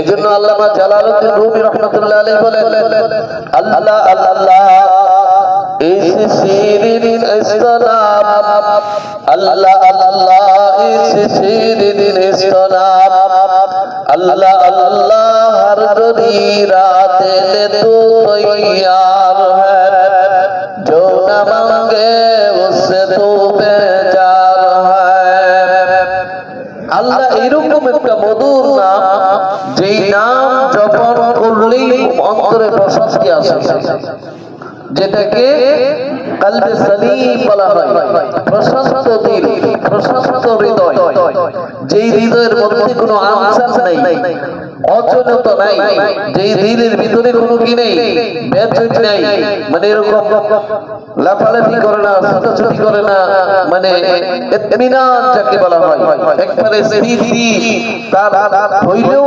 এইজন্য আল্লামা Jalaluddin Rumi রাহমাতুল্লাহ আলাইহি বলেন, আল্লাহ আল্লাহ ইস শিরিন ইসলাম, আল্লাহ আল্লাহ ইস শিরিন ইসলাম, अल्लाह अल्लाह हर घड़ी रात में तू तैयार है, जो न मांगे उससे तू बेजार है। আল্লাহ এরকম একটা মধুর নাম, যেই নাম জপন করলেই অন্তরে প্রশান্তি আসে, যেটাকে কলবে সলিম বলা হয়, প্রশান্ত দিল, প্রশান্ত হৃদয়। যেই হৃদয়ের মধ্যে কোনো আনসার নাই, অচেতনতা নাই, যেই দিলের ভিতরে কোনো কি নেই, বেচেনি নাই, মানে এরকম লাফালাফি করে না, ছোটাছুটি করে না, মানে ইতমিনান যাকে বলা হয়, একবারে স্থির তার হইলেও